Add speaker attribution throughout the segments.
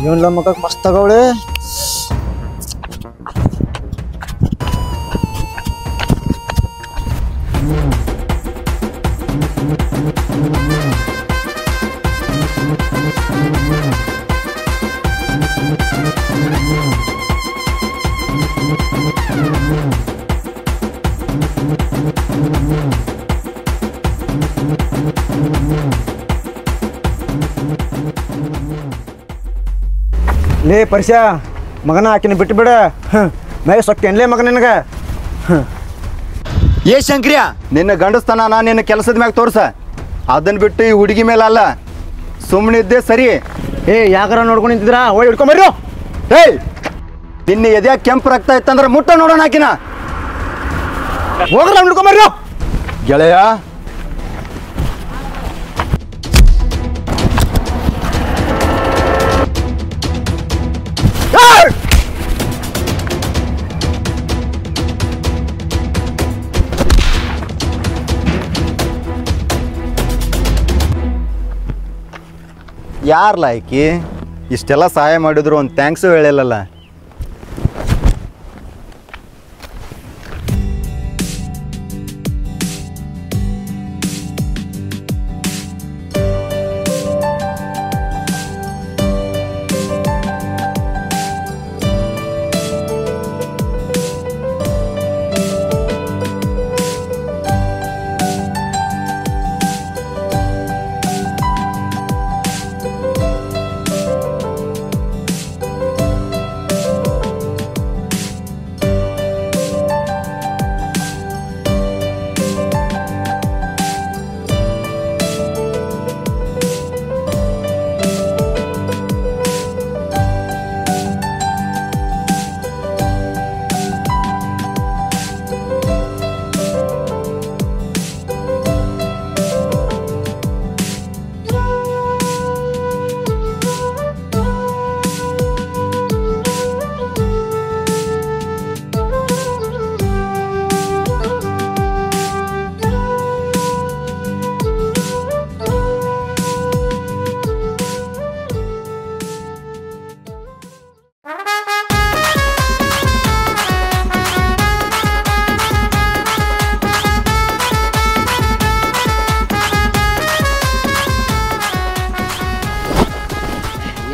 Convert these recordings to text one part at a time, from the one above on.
Speaker 1: जीवनला मग मस्त गवळे ಲೇ ಪರಿಸ್ಯಾ ಮಗನ ಆಕಿನ ಬಿಟ್ಟು ಬಿಡ ಮ್ಯಾಗ ಸೊಕ್ಕೇನ್ಲೇ ಮಗ ನಿನಗೆ
Speaker 2: ಏ ಶಂಕ್ರಿಯ ನಿನ್ನ ಗಂಡಸ್ತನ ನಾನು ನಿನ್ನ ಕೆಲಸದ ಮ್ಯಾಗ ತೋರ್ಸ ಅದನ್ನ ಬಿಟ್ಟು ಈ ಹುಡುಗಿ ಮೇಲೆ ಅಲ್ಲ ಸುಮ್ಮನಿದ್ದೆ ಸರಿ
Speaker 1: ಏ ಯಾಕಾರ ನೋಡ್ಕೊಂಡು ನಿಂತಿದ್ರಾ ಹೋಗಿ ಹಿಡ್ಕೊಂಬರ್ರಿ
Speaker 2: ಏಯ್ ನಿನ್ನ ಎದ್ಯಾಗ ಕೆಂಪು ರಕ್ತ ಇತ್ತಂದ್ರೆ ಮುಟ್ಟ ನೋಡೋಣ ಆಕಿನ
Speaker 1: ಹೋಗ್ರ ಹಿಡ್ಕೊಂಬರ್ರಿ
Speaker 2: ಗೆಳೆಯ ಯಾರ್ಲ ಆಕಿ ಇಷ್ಟೆಲ್ಲ ಸಹಾಯ ಮಾಡಿದ್ರು ಒಂದು ಥ್ಯಾಂಕ್ಸು ಹೇಳಿಲ್ಲಲ್ಲ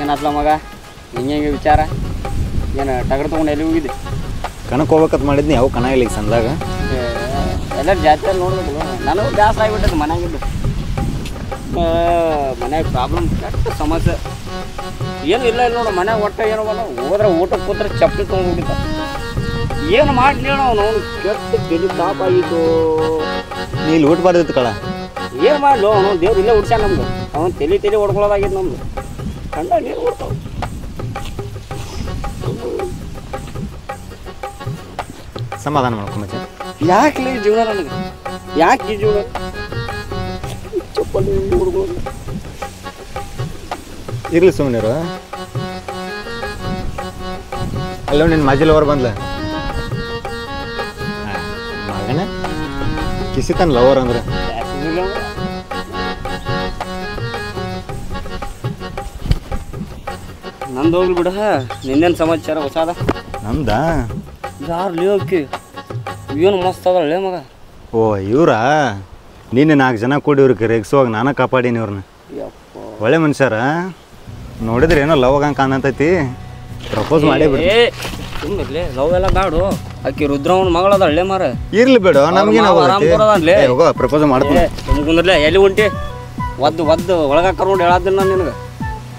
Speaker 3: ಏನತ್ಲ ಮಗ ಹೆಂಗೆ ವಿಚಾರ ಏನು ಟಗರ್ ತೊಗೊಂಡು ಎಲ್ಲಿ ಹೋಗಿದ್ದೆ
Speaker 2: ಕಣಕ್ಕೆ ಹೋಗ್ಬೇಕಂತ ಮಾಡಿದ್ನಿ ಯಾವ ಕಣ ಇಲ್ಲ ಈಗ ಸಂದಾಗ
Speaker 3: ಎಲ್ಲರೂ ಜಾತ್ರೆಯಲ್ಲಿ ನೋಡ್ಬೇಕು ನನಗೂ ಜಾಸ್ತಿ ಆಗಿಬಿಟ್ಟದು ಮನೆಯಾಗಿದ್ದು ಮನ್ಯಾಗ ಪ್ರಾಬ್ಲಮ್ ಕೆಟ್ಟ ಸಮಸ್ಯೆ ಏನು ಇಲ್ಲ ಇಲ್ಲ ನೋಡು ಮನ್ಯಾಗ ಒಟ್ಟು ಏನೋ ಬಲ್ಲ ಹೋದ್ರೆ ಊಟಕ್ಕೆ ಕೂತ್ರೆ ಚಪ್ಪಲಿ ತೊಗೊಂಡ್ಬಿಟ್ಟಿದ್ದ ಏನು ಮಾಡಲಿ ಅವನು ಕೆಟ್ಟ ತಲೆ ತಾಪ ಆಗಿದ್ದು
Speaker 2: ನೀ ಇಲ್ಲಿ ಊಟ ಬಾರ್ದಿತ್ತು ಕಳ
Speaker 3: ಏನು ಮಾಡ್ಲು ಅವನು ದೇವ್ರು ಇಲ್ಲೇ ಹುಡ್ಸ್ಯಾನ ನಮ್ದು ಅವನು ತಲೆ ಹೊಡ್ಕೊಳ್ಳೋದಾಗಿದ್ದು ನಮ್ದು ಕಂಡ ನೀರು ಹೊಡ್ತಾವ
Speaker 2: ಸಮಾಧಾನ ಮಾಡ್ಕೊಂಬಚ್ಚ
Speaker 3: ಯಾಕೆ ಜೀವನ ನನಗೆ ಯಾಕೆ ಈ ಜೀವನ ಚಪ್ಪಲಿ ಹುಡುಗರು
Speaker 2: ಇರ್ಲಿ ಸುಮ್ಮನಿರು ಅಲ್ಲೋ ನಿನ್ನ ಮಾಜಿಲ್ ಲವರ್ ಬಂದ್ಲ ಮಗನ ಕಿಸಿತನ್ ಲವರ್ ಅಂದ್ರೆ
Speaker 3: ನಂದು ಹೋಗ್ಲಿ ಬಿಡ ನಿನ್ನೇನು ಸಮಾಚಾರ ಹೊಸಾದ
Speaker 2: ನಮ್ದ
Speaker 3: ಯಾರು ಲೇವಕ್ಕೆ ಏನು ಮಸ್ತ್ ಅದಲ್ಲ ಮಗ
Speaker 2: ಓ ಇವ್ರಾ ನಿನ್ನೆ 4 ಜನ ಕೂಡಿ ಇವ್ರಿಗೆ ರೇಗಿಸುವಾಗ ನಾನೇ ಕಾಪಾಡೀನಿ ಇವ್ರನ್ನ
Speaker 3: ಯಪ್ಪ
Speaker 2: ಒಳ್ಳೆ ಮನುಷ್ಯರ ನೋಡಿದ್ರೆ ಏನೋ ಲವ್ ಆಗಂಗೆ ಕಾಣತೈತಿ ಪ್ರಪೋಸ್ ಮಾಡೇ ಬಿಡಿ
Speaker 3: ಸುಮ್ಮನೆ ಲವ್ ಎಲ್ಲ ಬ್ಯಾಡು ಆಕಿ ರುದ್ರವನ ಮಗಳದ ಹಳ್ಳೆ ಮಾರ
Speaker 2: ಇರ್ಲಿ ಬಿಡು ನಮ್ಗೆ ಪ್ರಪೋಸ್ ಮಾಡ್ತೀನಿ
Speaker 3: ಕುಂದ್ರಲೇ ಎಲ್ಲಿ ಹೊಂಟಿ ಒದ್ದು ಒಳಗ ಕರ್ಕೊಂಡು ಹೇಳತ್ತಿಲ್ಲ ನಾನು ನಿನಗೆ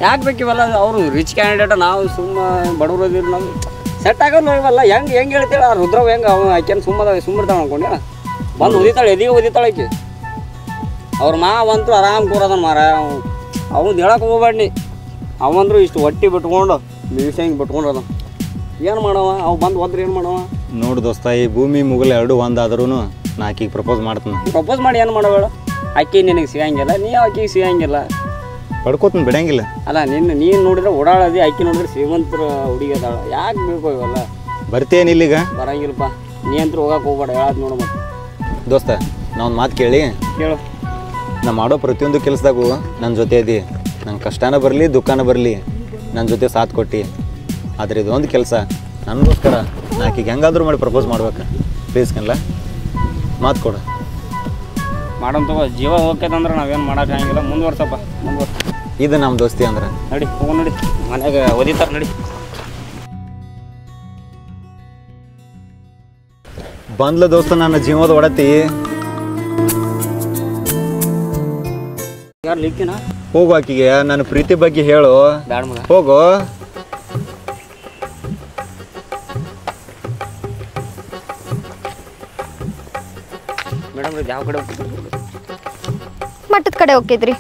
Speaker 3: ಯಾಕೆ ಬೇಕಿವಲ್ಲ ಅವರು ರಿಚ್ ಕ್ಯಾಂಡಿಡೇಟ್ ನಾವು ಸುಮ್ಮ ಬಡವ್ರದಿರು ನಮ್ಗೆ ಸೆಟ್ ಆಗಲ್ಲ ಇವೆಲ್ಲ ಹೆಂಗೆ ಹೇಳ್ತೀಳ ರುದ್ರವ್ ಹೆಂಗೆ ಅವ ಆಕೆನ ಸುಮ್ಮರ್ತಾಳೆ ಅನ್ಕೊಂಡೆ ಬಂದು ಓದಿತಾಳೆ ಎದಿಗೆ ಓದಿತಾಳೆ ಆಕಿ ಅವ್ರ ಮಾವಂತೂ ಆರಾಮ್ ಕೂರೋದನ್ ಮಾರ ಅವ್ನು ಹೇಳಕ್ಕೆ ಹೋಗ್ಬೇಡಿ ಅವಂದ್ರು ಇಷ್ಟು ಹೊಟ್ಟಿ ಬಿಟ್ಕೊಂಡು ಮೀಸಂಗೆ ಬಿಟ್ಕೊಂಡು ಅದ ಏನು ಮಾಡವ ಅವು ಬಂದು ಹೋದ್ರೆ ಏನು ಮಾಡವ
Speaker 2: ನೋಡು ದೋಸ್ತ ಈ ಭೂಮಿ ಮುಗಲ್ ಎರಡು ಒಂದಾದ್ರೂ ನಾ ಆಕಿಗೆ ಪ್ರಪೋಸ್ ಮಾಡ್ತೀನಿ
Speaker 3: ಪ್ರಪೋಸ್ ಮಾಡಿ ಏನು ಮಾಡಬೇಡ ಅಕ್ಕಿ ನಿನಗೆ ಸಿಗಂಗಿಲ್ಲ ನೀ ಆಕಿಗೆ ಸಿಗಂಗಿಲ್ಲ
Speaker 2: ಪಡ್ಕೋತೀನಿ ಬಿಡಂಗಿಲ್ಲ
Speaker 3: ಅಲ್ಲ ನೀನು ನೋಡಿದ್ರೆ ಓಡಾಡೋದಿ ಅಕ್ಕಿ ನೋಡಿದ್ರೆ ಶ್ರೀಮಂತರ ಹುಡುಗಿ ಅದಾಳ ಯಾಕೆ ಬೇಕು ಇವೆಲ್ಲ
Speaker 2: ಬರ್ತೇನಿಲ್ಲೀಗ
Speaker 3: ಬರಂಗಿಲ್ಲಪ್ಪ ನೀ ಅಂತೂ ಹೋಗಕ್ಕೆ ಹೋಗ್ಬೇಡ ಹೇಳೋದು ನೋಡು ಮತ್ತೆ
Speaker 2: ದೋಸ್ತ ನಾ ಒಂದು ಮಾತು ಕೇಳಿ
Speaker 3: ಕೇಳು
Speaker 2: ನಾ ಮಾಡೋ ಪ್ರತಿಯೊಂದು ಕೆಲಸದಾಗೂ ನನ್ನ ಜೊತೆ ಇದ್ದಿ ನಂಗೆ ಕಷ್ಟನ ಬರಲಿ ದುಃಖನ ಬರಲಿ ನನ್ನ ಜೊತೆ ಸಾಥ್ ಕೊಟ್ಟು ಆದರೆ ಇದೊಂದು ಕೆಲಸ ನನಗೋಸ್ಕರ ನಾ ಆಕಿಗೆ ಹೆಂಗಾದ್ರೂ ಮಾಡಿ ಪ್ರಪೋಸ್ ಮಾಡ್ಬೇಕು ಪ್ಲೀಸ್ ಕನ್ಲ ಮಾತು ಕೊಡು
Speaker 3: ಮಾಡೋಣ ತಗೋ ಜೀವ ಹೋಗ್ತೈತಂದ್ರೆ ನಾವೇನು ಮಾಡೋಕ್ಕಾಗಿಲ್ಲ ಮುಂದುವರ್ಸಪ್ಪ
Speaker 2: ಇದು ನಮ್ಮ ದೋಸ್ತಿ ಅಂದ್ರೆ
Speaker 3: ನಡಿ ಹೋಗೋ ನಡಿ ಮನೆಗೆ ಓದಿತಾರೆ ನಡಿ
Speaker 2: ಬಂದ್ಲ ದೋಸ್ತ ನನ್ನ ಜೀವದ ಒಡತಿ
Speaker 3: ಯಾರು ಲಿಕ್ಕಿನ
Speaker 2: ಹೋಗು ಆಕಿಗೆ ನನ್ನ ಪ್ರೀತಿ ಬಗ್ಗೆ ಹೇಳು
Speaker 3: ಬ್ಯಾಡ ಮಗ
Speaker 2: ಹೋಗು
Speaker 3: ಮೇಡಮ್ ಯಾವ ಕಡೆ
Speaker 4: ಮಠದ ಕಡೆ ಹೋಗಿದ್ರಿ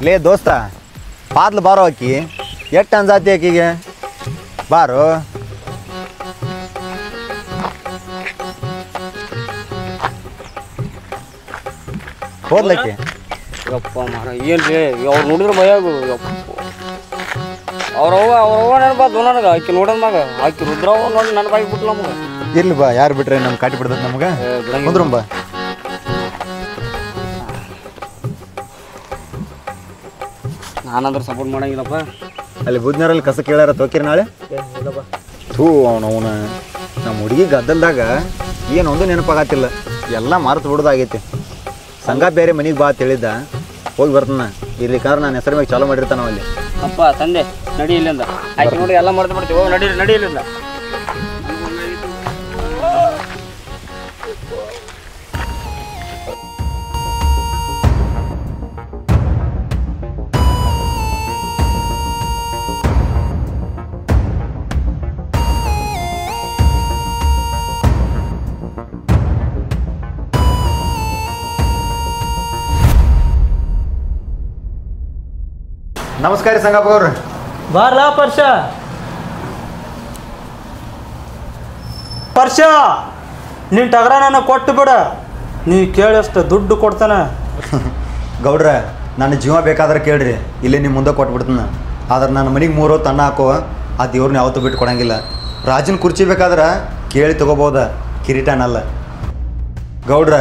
Speaker 2: ಲೇ ದೋಸ್ತ ಪಾದ್ಲು ಬಾರೋ ಆಕಿ ಎಷ್ಟು ಅಂಜಾತಿ ಆಕಿಗೆ ಬಾರೋ ಹೋದ್ಲಕ್ಕಿ
Speaker 3: ಯಪ್ಪ ಮಾರ ಏನು ರೀ ಅವ್ರು ನೋಡಿದ್ರೆ ಭಯಾಗು ಯಪ್ಪ ಅವ್ರವ್ವ ನೆನಪಾತು ನನಗೆ ಆಕಿ ನೋಡೋದ್ ಮಗ ಆಕಿ ರುದ್ರವ್ವ ನೋಡಿ ನೆನಪಾಗಿ ಬಿಟ್ಲ ನಮ್ಗೆ
Speaker 2: ಇರ್ಲಿ ಬಾ ಯಾರು ಬಿಟ್ರೆ ನಮ್ಗೆ ಕಾಟಿ ಬಿಡ್ತದ ನಮ್ಗೆ ಬಂದ್ರು ಬಾ
Speaker 3: ನಾನಂದ್ರೆ ಸಪೋರ್ಟ್ ಮಾಡಂಗಿಲ್ಲಪ್ಪ
Speaker 2: ಅಲ್ಲಿ ಬುದ್ನರಲ್ಲಿ ಕಸ ಕೇಳ್ಯಾರ ತೋಕಿರಿ ನಾಳೆ ಥೂ ಅವನ ನಮ್ಮ ಹುಡುಗಿ ಗದ್ದಲ್ದಾಗ ಏನೊಂದು ನೆನಪಾಗತ್ತಿಲ್ಲ ಎಲ್ಲ ಮಾರ್ತು ಬಿಡೋದಾಗೈತಿ ಸಂಘ ಬೇರೆ ಮನೆಗೆ ಬಾ ತಿಳಿದ್ದ ಹೋಗಿ ಬರ್ತಾನ ಇರ್ಲಿಕ್ಕಾದ್ರೆ ನಾನು ಹೆಸರು ಮ್ಯಾಗ ಚಾಲೂ ಮಾಡಿರ್ತಾನ ಅಲ್ಲಿ
Speaker 3: ಅಪ್ಪ ತಂದೆ ನಡಿ ಇಲ್ಲಿಂದ ಆಯ್ತು ನೋಡಿ ಎಲ್ಲ ಮರೆತು ಬಿಡ್ತೀವಿ ಹೋಗಿ ನಡಿ ಇಲ್ಲಿಂದ
Speaker 2: ನಮಸ್ಕಾರ ಸಂಗಪ್ಪ ಅವ್ರು
Speaker 5: ಬಾರ್ಲಾ ಪರ್ಷ ನಿನ್ನ ಟಗರ ನನಗೆ ಕೊಟ್ಟು ಬಿಡ ನೀ ಕೇಳಷ್ಟು ದುಡ್ಡು ಕೊಡ್ತಾನೆ
Speaker 2: ಗೌಡ್ರ ನನ್ನ ಜೀವ ಬೇಕಾದ್ರೆ ಕೇಳ್ರಿ ಇಲ್ಲಿ ನಿಮ್ಮ ಮುಂದೆ ಕೊಟ್ಬಿಡ್ತಾನೆ ಆದ್ರೆ ನನ್ನ ಮನೆಗೆ 3 ಹೊತ್ತು ಅನ್ನ ಹಾಕೋ ಆ ದೇವ್ರನ್ನ ಯಾವತ್ತೂ ಬಿಟ್ಟು ಕೊಡಂಗಿಲ್ಲ ರಾಜನ ಕುರ್ಚಿ ಬೇಕಾದ್ರೆ ಕೇಳಿ ತೊಗೋಬೋದ ಕಿರೀಟನಲ್ಲ ಗೌಡ್ರ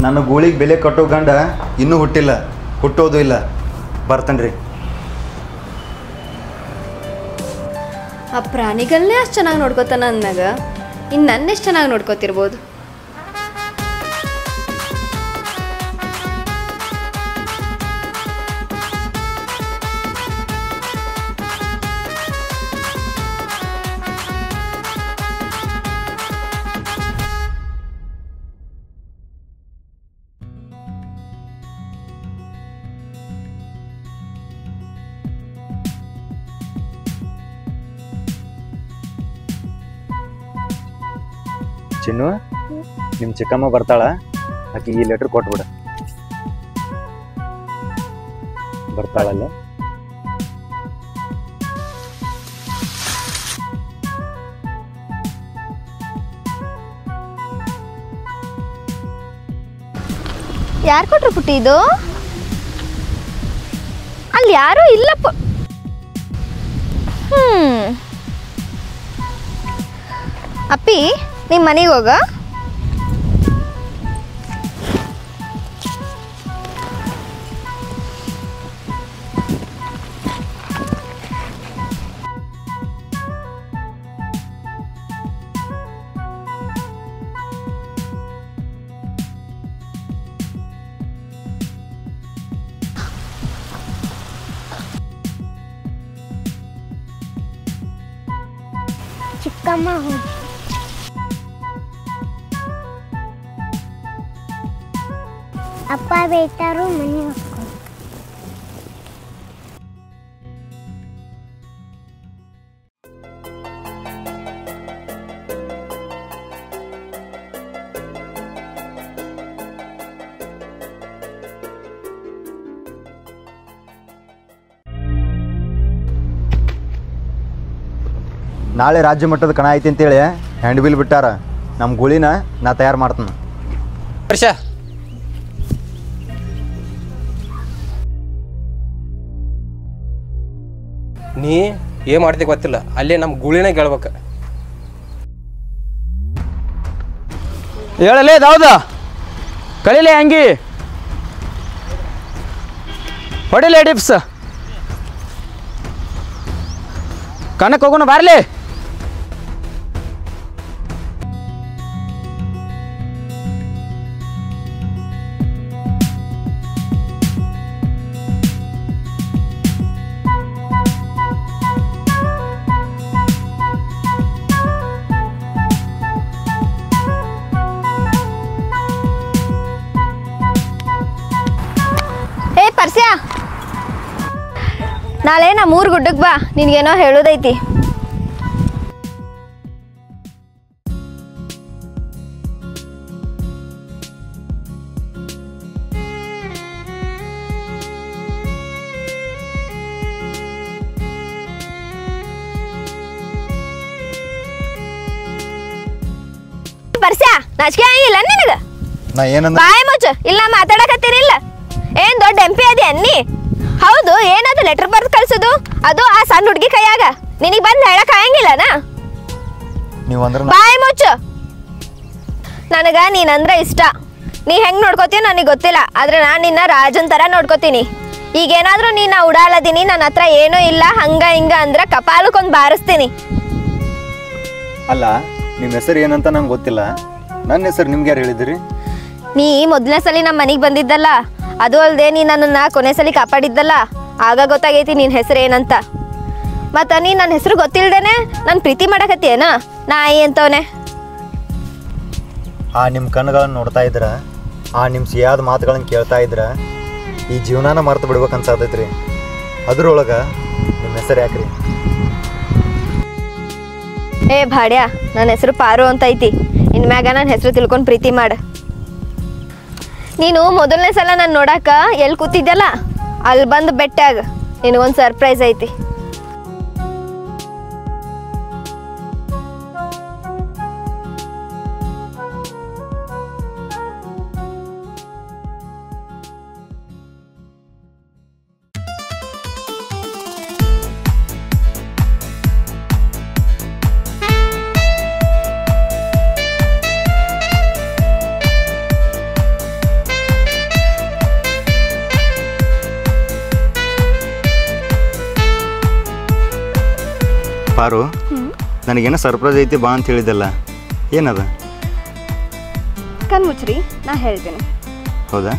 Speaker 2: ನನ್ನ ಗೂಳಿಗೆ ಬೆಲೆ ಕಟ್ಟೋ ಗಂಡ ಇನ್ನೂ ಹುಟ್ಟಿಲ್ಲ ಹುಟ್ಟೋದು ಇಲ್ಲ ಬರ್ತೇನೆ ರೀ
Speaker 4: ಆ ಪ್ರಾಣಿಗಳನ್ನೇ ಅಷ್ಟು ಚೆನ್ನಾಗಿ ನೋಡ್ಕೋತಾನ ಅಂದಾಗ ಇನ್ನು ನನ್ನೆಷ್ಟು ಚೆನ್ನಾಗಿ ನೋಡ್ಕೋತಿರ್ಬೋದು.
Speaker 2: ಚಿನ್ನು ನಿಮ್ಮ ಚಿಕ್ಕಮ್ಮ ಬರ್ತಾಳ ಆಕೆ ಈ ಲೆಟ್ರ್ ಕೊಟ್ಬಿಡ ಬರ್ತಾಳಲ್ಲ
Speaker 4: ಯಾರು ಕೊಟ್ರು ಪುಟ್ಟಿ ಇದು? ಅಲ್ಲಿ ಯಾರೂ ಇಲ್ಲಪ್ಪ. ಅಪ್ಪಿ ನಿಮ್ಮ ಮನೆಗೆ ಹೋಗ.
Speaker 6: ತಮ್ಮ ಅಪ್ಪ ಬೈತಾರು ಮನೆ ಹೋಗ್ಕೊಂಡು
Speaker 2: ನಾಳೆ ರಾಜ್ಯ ಮಟ್ಟದ ಕಣ ಐತಿ ಅಂತೇಳಿ ಹ್ಯಾಂಡ್ ಬಿಲ್ ಬಿಟ್ಟಾರ. ನಮ್ಮ ಗುಳಿನ ನಾ ತಯಾರು ಮಾಡ್ತೀನಿ.
Speaker 7: ವರ್ಷ ನೀ ಏನು ಮಾಡ್ತಿ ಗೊತ್ತಿಲ್ಲ, ಅಲ್ಲೇ ನಮ್ಮ ಗುಳಿನ ಗೆಳ್ಬೇಕು.
Speaker 8: ಹೇಳಲೇ ದಾವ್ದ ಕಳಿಲೆ ಹಂಗಿ ಹೊಡಿಲೆ ಡಿಪ್ಸ್ ಕಣಕ್ಕೆ ಹೋಗೋಣ ಬಾರ್ಲಿ.
Speaker 4: ಏ ಪರ್ಸ್ಯಾ, ನಾಳೆ ನಮ್ಮ ಊರ್ ಗುಡ್ಡಕ್ಕೆ ಬಾ, ನಿನ್ಗೇನೋ ಹೇಳೋದೈತಿ. ಪರ್ಸ್ಯಾ, ನಾಚಿಕೆ ಆಗಿಲ್ಲ ನಿನಗ?
Speaker 2: ನಾ ಏನಂದ
Speaker 4: ಬಾಯ್ ಮುಚ್ಚ, ಇಲ್ಲ ಮಾತಾಡಕತ್ತೀನಿಲ್ಲ. ಏನ್ ದೊಡ್ಡ ಎಂಪಿ ಅದಿ ಅನ್ನಿ? ಹೌದು, ಏನದು ಲೆಟರ್ ಬರ್ದು ಕಳ್ಸೋದು? ಅದು ಆ ಸಣ್ಣ ಹುಡುಗಿ ಕೈಯಾಗ ನಿನಗೆ ಬಂದು ಹೇಳಕ್ ಆಗಂಗಿಲ್ಲನಾ?
Speaker 2: ನೀವು ಅಂದ್ರೆ
Speaker 4: ಬಾಯ್ ಮುಚ್ಚ. ನನಗ ನೀನಂದ್ರ ಇಷ್ಟ. ನೀ ಹೆಂಗ್ ನೋಡ್ಕೋತೀಯ ನನಗೆ ಗೊತ್ತಿಲ್ಲ, ಆದ್ರೆ ನಾನು ನಿನ್ನ ರಾಜನ್ ತರ ನೋಡ್ಕೋತೀನಿ. ಈಗೇನಾದ್ರೂ ನೀನ ಉಡಾಲದೀನಿ, ನನ್ನ ಹತ್ರ ಏನೂ ಇಲ್ಲ ಹಂಗ ಹಿಂಗ ಅಂದ್ರ ಕಪಾಲಕ್ಕೊಂದು ಬಾರಿಸ್ತೀನಿ.
Speaker 2: ಅಲ್ಲ, ನಿಮ್ಮ ಹೆಸರು ಏನಂತ ನಂಗೆ ಗೊತ್ತಿಲ್ಲ. ನನ್ನ ಹೆಸರು ನಿಮ್ಗೆ ಯಾರು ಹೇಳಿದಿರಿ?
Speaker 4: ನೀ ಮೊದಲನೇ ಸಲ ನಮ್ಮ ಮನೆಗೆ ಬಂದಿದ್ದಲ್ಲ, ಅದು ಅಲ್ಲದೆ ನೀ ನನ್ನನ್ನು ಕೊನೆ ಸಲ ಕಾಪಾಡಿದ್ದಲ್ಲ, ಆಗ ಗೊತ್ತಾಗೈತಿ ನಿನ್ನ ಹೆಸರು ಏನಂತ. ಮತ್ತು ನೀ ನನ್ನ ಹೆಸರು ಗೊತ್ತಿಲ್ದೇನೆ ನಾನು ಪ್ರೀತಿ ಮಾಡಕತ್ತೀಯೇನ? ನಾಯಿ ಅಂತವನೆ.
Speaker 2: ಆ ನಿಮ್ಮ ಕಣ್ಣುಗಳನ್ನು ನೋಡ್ತಾ ಇದ್ರ, ಆ ನಿಮ್ಮ ಸಿಯಾದ ಮಾತುಗಳನ್ನು ಕೇಳ್ತಾ ಇದ್ರ, ಈ ಜೀವನಾನ ಮರೆತು ಬಿಡ್ಬೇಕು ಅನ್ಸಾತೈತ್ರಿ. ಅದ್ರೊಳಗೆ ನಿಮ್ಮ ಹೆಸರು ಯಾಕ್ರಿ?
Speaker 4: ಏ ಭಾಡ್ಯ, ನನ್ನ ಹೆಸರು ಪಾರು ಅಂತ ಐತಿ. ಇನ್ಮ್ಯಾಗ ನನ್ನ ಹೆಸರು ತಿಳ್ಕೊಂಡು ಪ್ರೀತಿ ಮಾಡು. ನೀನು ಮೊದಲನೇ ಸಲ ನಾನು ನೋಡಾಕ ಎಲ್ಲಿ ಕೂತಿದ್ದಲ್ಲ, ಅಲ್ಲಿ ಬಂದು ಬೆಟ್ಟಾಗ ನಿನಗೊಂದು ಸರ್ಪ್ರೈಸ್ ಐತಿ.
Speaker 2: ಪಾರು, ನನಗೇನೋ ಸರ್ಪ್ರೈಸ್ ಐತಿ ಬಾ ಅಂತ ಹೇಳಿದ್ದಲ್ಲ, ಏನದ?
Speaker 4: ಕಣ್ ಮುಚ್ಚ್ರಿ, ನಾ ಹೇಳ್ತೇನೆ.
Speaker 2: ಹೌದಾ?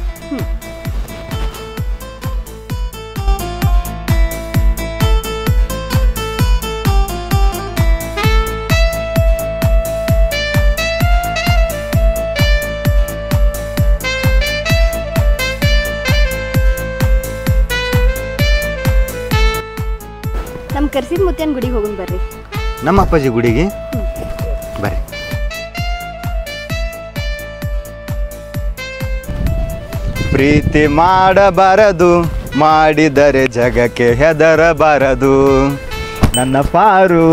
Speaker 4: ನಮ್ಮ ಕರ್ಸಿದ ಮುತ್ತೇನ ಗುಡಿಗೆ ಹೋಗೋಣ ಬರ್ರಿ.
Speaker 2: ನಮ್ಮ ಅಪ್ಪಾಜಿ ಗುಡಿಗೆ ಬರ್ರಿ. ಪ್ರೀತಿ ಮಾಡಬಾರದು, ಮಾಡಿದರೆ ಜಗಕ್ಕೆ ಹೆದರಬಾರದು. ನನ್ನ ಪಾರು,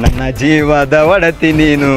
Speaker 2: ನನ್ನ ಜೀವದ ಒಡತಿ ನೀನು.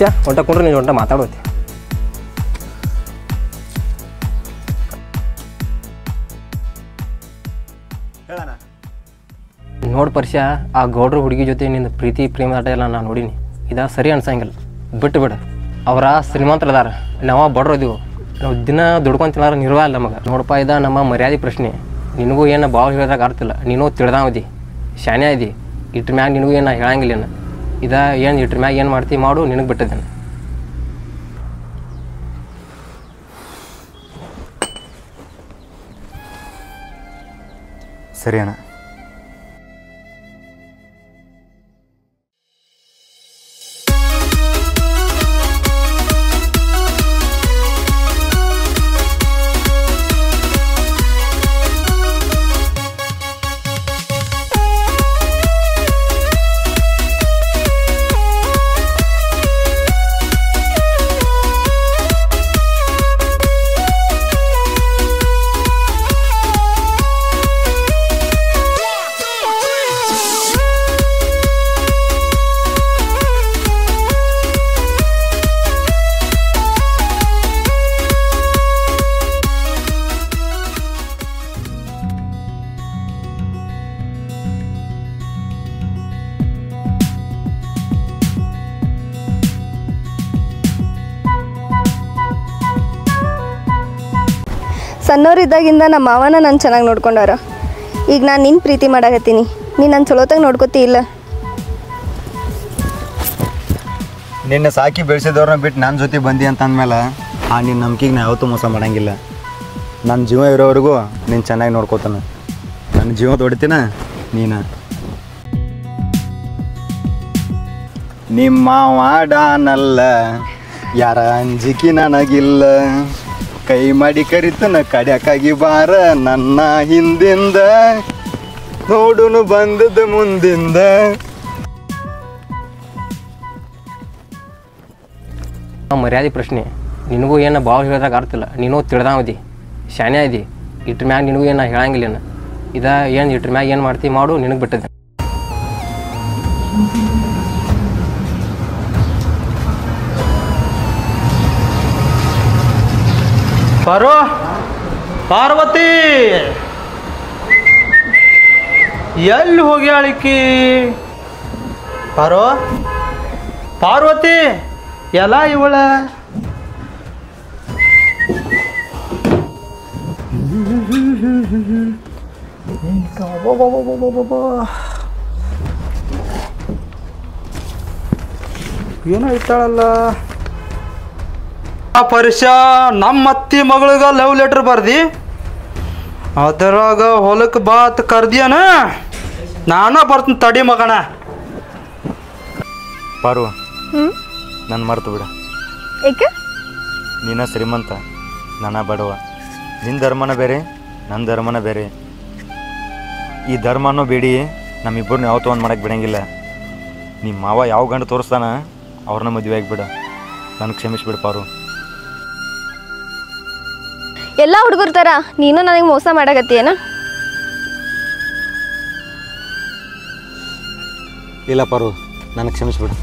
Speaker 7: ಪರಿಚಯ ಹೊಂಟ ಕೊಂಡ್ರೆ ನೀನು ಹೊಂಟ ಮಾತಾಡೋತಿ. ನೋಡಿ ಪರಿಚಯ, ಆ ಗೌಡ್ರ ಹುಡುಗಿ ಜೊತೆ ನಿಂದು ಪ್ರೀತಿ ಪ್ರೇಮ ಆಟ ಎಲ್ಲ ನಾನು ನೋಡೀನಿ. ಇದು ಸರಿ ಅನ್ಸಂಗಿಲ್ಲ, ಬಿಟ್ಟು ಬಿಡು. ಅವರ ಶ್ರೀಮಂತರದಾರ, ನಾವು ಬಡ್ರು ಇದೀವು. ನಾವು ದಿನ ದುಡ್ಕೊಂಡು ತಿನ್ನಾರ ನಿರ್ವಾಹ ಇಲ್ಲ ನಮಗೆ. ನೋಡಪ್ಪ, ಇದು ನಮ್ಮ ಮರ್ಯಾದೆ ಪ್ರಶ್ನೆ. ನಿನಗೂ ಏನು ಭಾಳ ಹೇಳಿದಾಗ ಆಗ್ತಿಲ್ಲ. ನೀನು ತಿಳಿದಾವದಿ, ಶಾನ್ಯ ಇದಿ. ಇಟ್ರ ಮ್ಯಾಗ ನಿನಗೂ ಏನು ಹೇಳಂಗಿಲ್ಲ. ಇದು ಏನು ಇಟ್ರ ಮ್ಯಾಗ ಏನು ಮಾಡ್ತೀವಿ ಮಾಡು, ನಿನಗೆ ಬಿಟ್ಟಿದ್ದೇನೆ.
Speaker 2: ಸರಿ ಅಣ್ಣ.
Speaker 4: ಸಣ್ಣವರಿದ್ದಾಗಿಂದ ನಮ್ಮ ಮಾವನ ನಾನು ಚೆನ್ನಾಗಿ ನೋಡ್ಕೊಂಡವ್ರ. ಈಗ ನಾನು ನಿನ್ನ ಪ್ರೀತಿ ಮಾಡಾಕತ್ತೀನಿ, ನೀನು ನನ್ನ ಚಲೋತಾಗ ನೋಡ್ಕೊತಿ ಇಲ್ಲ?
Speaker 2: ನಿನ್ನ ಸಾಕಿ ಬೆಳೆಸಿದವ್ರನ್ನ ಬಿಟ್ಟು ನನ್ನ ಜೊತೆ ಬಂದಿ ಅಂತ ಅಂದಮೇಲೆ ಆ ನಿನ್ನ ನಂಬಿಕೆಗೆ ನಾ ಯಾವತ್ತೂ ಮೋಸ ಮಾಡಂಗಿಲ್ಲ. ನನ್ನ ಜೀವ ಇರೋವರೆಗೂ ನೀನು ಚೆನ್ನಾಗಿ ನೋಡ್ಕೋತಾನೆ. ನನ್ನ ಜೀವ ತೊಡಿತೀನ ನೀನು. ನಿಮ್ಮ ವಾಡಾನಲ್ಲ ಯಾರ ಅಂಜಿಕೆ ನನಗಿಲ್ಲ, ಕೈ ಮಾಡಿ ಕರಿತನ ಕಡ್ಯಾಕಾಗಿ ಬಾರ ನನ್ನ ಹಿಂದಿಂದ, ನೋಡುನು ಬಂದದ ಮುಂದಿಂದ.
Speaker 7: ಮರ್ಯಾದೆ ಪ್ರಶ್ನೆ. ನಿನಗೂ ಏನು ಭಾಳ ಹೇಳಿದಾಗ ಆಗ್ತಿಲ್ಲ. ನೀನು ತಿಳಿದಾವದಿ, ಶಾನ್ಯ ಇದಿ. ಇಟ್ರ ಮ್ಯಾಗ ನಿನಗೂ ಏನು ಹೇಳಂಗಿಲ್ಲ. ಇದು ಏನು ಇಟ್ರ ಮ್ಯಾಗ ಏನು ಮಾಡ್ತೀವಿ ಮಾಡು, ನಿನಗೆ ಬಿಟ್ಟಿದ್ದೆ.
Speaker 5: ಪಾರ್ವತಿ ಎಲ್ಲಿ ಹೋಗ್ಯಾಳಿಕಿ? ಪಾರ್ವತಿ ಎಲ್ಲ ಇವಳ ಏನೋ ಇಟ್ಟಾಳಲ್ಲ. ಆ ಪರಿಷ ನಮ್ಮ ಅತ್ತಿ ಮಗಳಿಗೆ ಲವ್ ಲೆಟರ್ ಬರ್ದಿ, ಅದರಾಗ ಹೊಲಕ್ಕೆ ಬಾತ್ ಕರ್ದಿಯನ? ನಾನು ಬರ್ತೀನಿ ತಡಿ ಮಗಣ.
Speaker 2: ಪಾರು, ನನ್ನ ಮರ್ತು ಬಿಡ.
Speaker 4: ಏಕೆ?
Speaker 2: ನೀನ ಶ್ರೀಮಂತ, ನನ್ನ ಬಡವ. ನಿನ್ನ ಧರ್ಮನ ಬೇರೆ, ನನ್ನ ಧರ್ಮನ ಬೇರೆ. ಈ ಧರ್ಮನೂ ಬೇಡಿ ನಮ್ಮಿಬ್ಬರನ್ನ ಯಾವತ್ತೂ ಒಂದು ಮಾಡಕ್ಕೆ ಬಿಡಂಗಿಲ್ಲ. ನಿಮ್ಮ ಮಾವ ಯಾವ ಗಂಡು ತೋರಿಸ್ತಾನ ಅವ್ರನ್ನ ಮದುವೆ ಆಗಿಬಿಡ. ನನಗೆ ಕ್ಷಮಿಸ್ಬಿಡು ಪಾರು.
Speaker 4: ಎಲ್ಲ ಹುಡುಗರ ಥರ ನೀನು ನನಗೆ ಮೋಸ ಮಾಡಾಕತ್ತೀಯನ?
Speaker 2: ಇಲ್ಲ ಪಾರು, ನನಗೆ ಕ್ಷಮಿಸ್ಬಿಡು.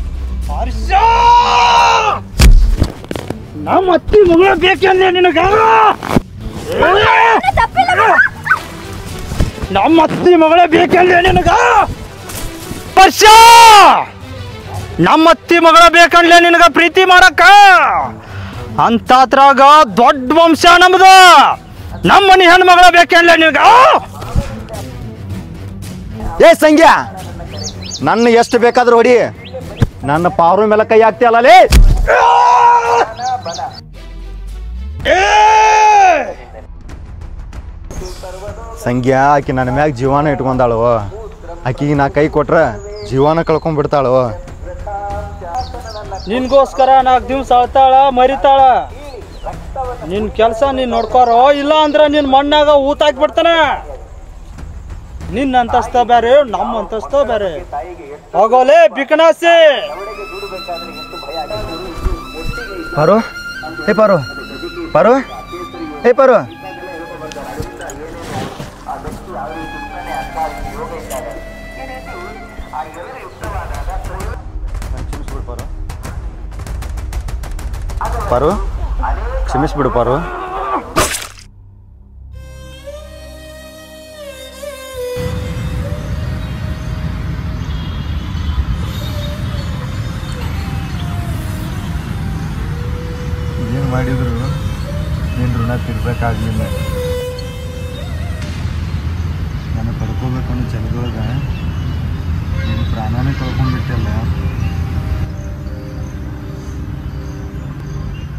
Speaker 5: ನಮ್ಮ ಅತ್ತಿ ಮಗಳ ಬೇಕಂದ್ರೆ ನಿನಗ? ನಮ್ಮ ಅತ್ತಿ ಮಗಳ ಬೇಕಂದ್ರೆ ನಿನಗ? ವರ್ಷ ನಮ್ಮ ಅತ್ತಿ ಮಗಳ ಬೇಕಂದ್ರೆ ನಿನಗ ಪ್ರೀತಿ ಮಾಡಕ್ಕ? ಅಂತದ್ರಾಗ ದೊಡ್ಡ ವಂಶ ನಮ್ದು. ನಮ್ಮ ಮನೆ ಹೆಣ್ಮಗಳ ಬೇಕಂದ್ರೆ ನಿನಗ?
Speaker 2: ಏ ಸಂಗ್ಯಾ, ನನ್ನ ಎಷ್ಟು ಬೇಕಾದ್ರೂ ಹೊಡಿ, ನನ್ನ ಪಾರು ಮೇಲೆ ಕೈ ಹಾಕ್ತಿಯಲ್ಲ ಲೇ. ಸಂಗ್ಯಾ, ಆಕಿ ನನ್ನ ಮ್ಯಾಗ ಜೀವನ ಇಟ್ಕೊಂಡಾಳು. ಆಕಿಗೆ ನಾ ಕೈ ಕೊಟ್ರೆ ಜೀವನ ಕಳ್ಕೊಂಡ್ಬಿಡ್ತಾಳು.
Speaker 5: ನಿನ್ಗೋಸ್ಕರ 4 ದಿವ್ಸ ಅಳ್ತಾಳ, ಮರಿತಾಳ. ನಿನ್ ಕೆಲಸ ನೀನ್ ನೋಡ್ಕೋರೋ, ಇಲ್ಲ ಅಂದ್ರೆ ನಿನ್ ಮಣ್ಣಾಗ ಊತ ಹಾಕ್ಬಿಡ್ತಾನ. ನಿನ್ನ ಅಂತಸ್ತ ಬೇರೆ, ನಮ್ಮ ಅಂತಸ್ತ ಬೇರೆ. ಹೋಗೋಲೆ ಬಿಕನಾಸಿ.
Speaker 2: ಪಾರು, ಏ ಪಾರು, ಪಾರು, ಏ ಪಾರು. ಪಾರು ಕ್ಷಮಿಸ್ಬಿಡು ಪಾರು.
Speaker 9: ಏನು ಮಾಡಿದ್ರು ನೀನು ಋಣ ತಿರ್ಬೇಕಾಗಲಿಲ್ಲ. ನಾನು ಪಡ್ಕೋಬೇಕು ಅನ್ನೋ ಜನದೊಳಗೆ ನೀನು ಪ್ರಾಣನೇ ಕಳ್ಕೊಂಡ್ಬಿಟ್ಟಲ್ಲ.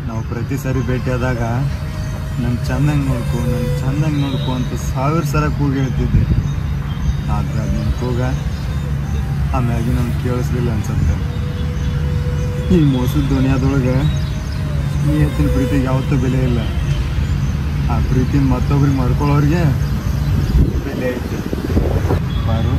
Speaker 9: ನಾವು ಪ್ರತಿ ಸಾರಿ ಭೇಟಿಯಾದಾಗ ನನ್ನ ಚಂದಂಗೆ ನೋಡ್ಕೊ ಅಂತ 1000 ಸಲ ಕೂಗಿ ಹೇಳ್ತಿದ್ದೆ. ಆದ್ರೆ ಅದು ನನ್ನ ಕೂಗ ಆಮ್ಯಾಗಿ ನಮ್ಗೆ ಕೇಳಿಸ್ಲಿಲ್ಲ ಅನ್ಸುತ್ತೆ. ಈ ಮೋಸದ ದುನಿಯಾದೊಳಗೆ ಸ್ನೇಹಿತನ ಪ್ರೀತಿಗೆ ಯಾವತ್ತೂ ಬೆಲೆ ಇಲ್ಲ. ಆ ಪ್ರೀತಿನ ಮತ್ತೊಬ್ರಿಗೆ ಮಾಡ್ಕೊಳ್ಳೋರಿಗೆ ಬೆಲೆ ಐತೆ. ಪಾರು